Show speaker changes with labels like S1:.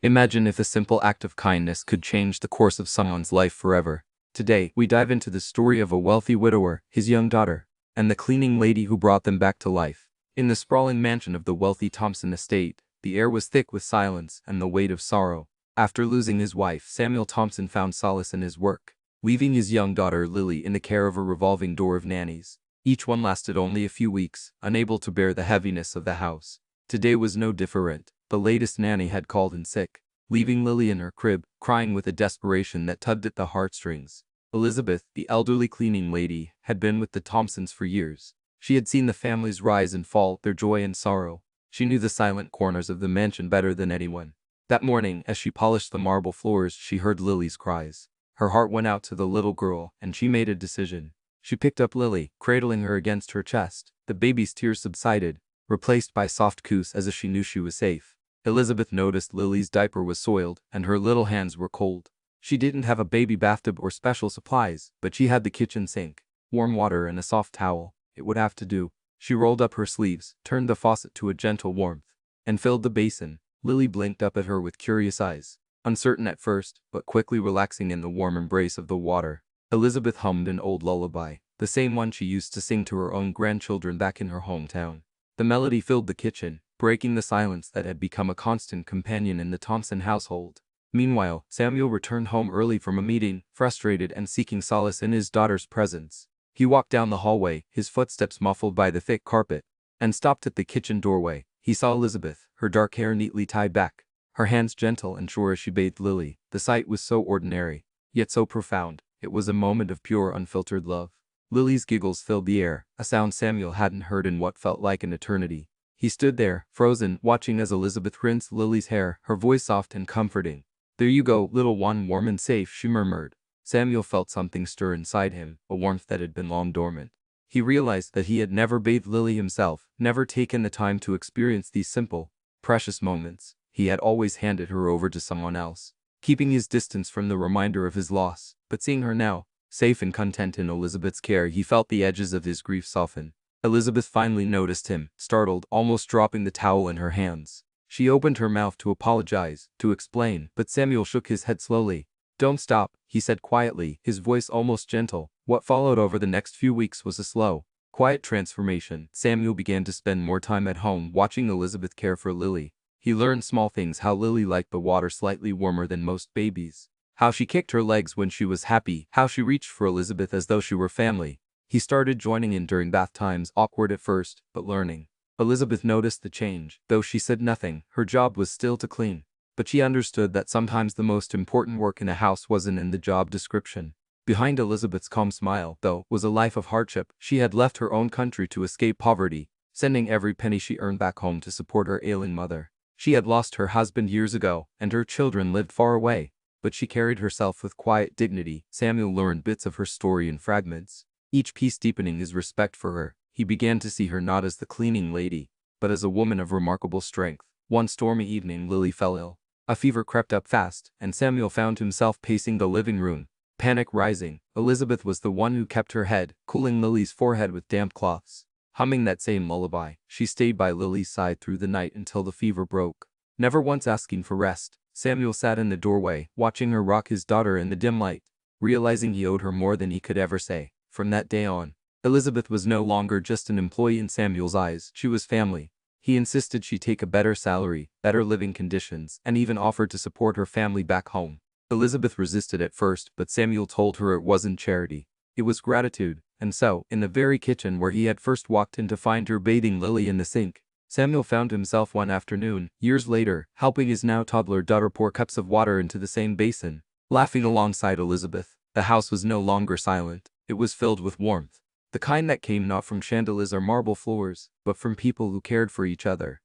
S1: Imagine if a simple act of kindness could change the course of someone's life forever. Today, we dive into the story of a wealthy widower, his young daughter, and the cleaning lady who brought them back to life. In the sprawling mansion of the wealthy Thompson estate, the air was thick with silence and the weight of sorrow. After losing his wife, Samuel Thompson found solace in his work, leaving his young daughter Lily in the care of a revolving door of nannies. Each one lasted only a few weeks, unable to bear the heaviness of the house. Today was no different. The latest nanny had called in sick, leaving Lily in her crib, crying with a desperation that tugged at the heartstrings. Elizabeth, the elderly cleaning lady, had been with the Thompsons for years. She had seen the family's rise and fall, their joy and sorrow. She knew the silent corners of the mansion better than anyone. That morning, as she polished the marble floors, she heard Lily's cries. Her heart went out to the little girl, and she made a decision. She picked up Lily, cradling her against her chest. The baby's tears subsided, replaced by soft coos as if she knew she was safe. Elizabeth noticed Lily's diaper was soiled, and her little hands were cold. She didn't have a baby bathtub or special supplies, but she had the kitchen sink, warm water and a soft towel. It would have to do. She rolled up her sleeves, turned the faucet to a gentle warmth, and filled the basin. Lily blinked up at her with curious eyes, uncertain at first, but quickly relaxing in the warm embrace of the water. Elizabeth hummed an old lullaby, the same one she used to sing to her own grandchildren back in her hometown. The melody filled the kitchen, breaking the silence that had become a constant companion in the Thompson household. Meanwhile, Samuel returned home early from a meeting, frustrated and seeking solace in his daughter's presence. He walked down the hallway, his footsteps muffled by the thick carpet, and stopped at the kitchen doorway. He saw Elizabeth, her dark hair neatly tied back, her hands gentle and sure as she bathed Lily. The sight was so ordinary, yet so profound. It was a moment of pure, unfiltered love. Lily's giggles filled the air, a sound Samuel hadn't heard in what felt like an eternity. He stood there, frozen, watching as Elizabeth rinsed Lily's hair, her voice soft and comforting. "There you go, little one, warm and safe," she murmured. Samuel felt something stir inside him, a warmth that had been long dormant. He realized that he had never bathed Lily himself, never taken the time to experience these simple, precious moments. He had always handed her over to someone else, keeping his distance from the reminder of his loss. But seeing her now, safe and content in Elizabeth's care, he felt the edges of his grief soften. Elizabeth finally noticed him, startled, almost dropping the towel in her hands. She opened her mouth to apologize, to explain, but Samuel shook his head slowly. "Don't stop," he said quietly, his voice almost gentle. What followed over the next few weeks was a slow, quiet transformation. Samuel began to spend more time at home, watching Elizabeth care for Lily. He learned small things: how Lily liked the water slightly warmer than most babies, how she kicked her legs when she was happy, how she reached for Elizabeth as though she were family. He started joining in during bath times, awkward at first, but learning. Elizabeth noticed the change. Though she said nothing, her job was still to clean. But she understood that sometimes the most important work in a house wasn't in the job description. Behind Elizabeth's calm smile, though, was a life of hardship. She had left her own country to escape poverty, sending every penny she earned back home to support her ailing mother. She had lost her husband years ago, and her children lived far away. But she carried herself with quiet dignity. Samuel learned bits of her story in fragments, each piece deepening his respect for her. He began to see her not as the cleaning lady, but as a woman of remarkable strength. One stormy evening, Lily fell ill. A fever crept up fast, and Samuel found himself pacing the living room, panic rising. Elizabeth was the one who kept her head, cooling Lily's forehead with damp cloths. Humming that same lullaby, she stayed by Lily's side through the night until the fever broke. Never once asking for rest, Samuel sat in the doorway, watching her rock his daughter in the dim light, realizing he owed her more than he could ever say. From that day on, Elizabeth was no longer just an employee in Samuel's eyes. She was family. He insisted she take a better salary, better living conditions, and even offered to support her family back home. Elizabeth resisted at first, but Samuel told her it wasn't charity. It was gratitude. And so, in the very kitchen where he had first walked in to find her bathing Lily in the sink, Samuel found himself one afternoon, years later, helping his now toddler daughter pour cups of water into the same basin, laughing alongside Elizabeth. The house was no longer silent. It was filled with warmth, the kind that came not from chandeliers or marble floors, but from people who cared for each other.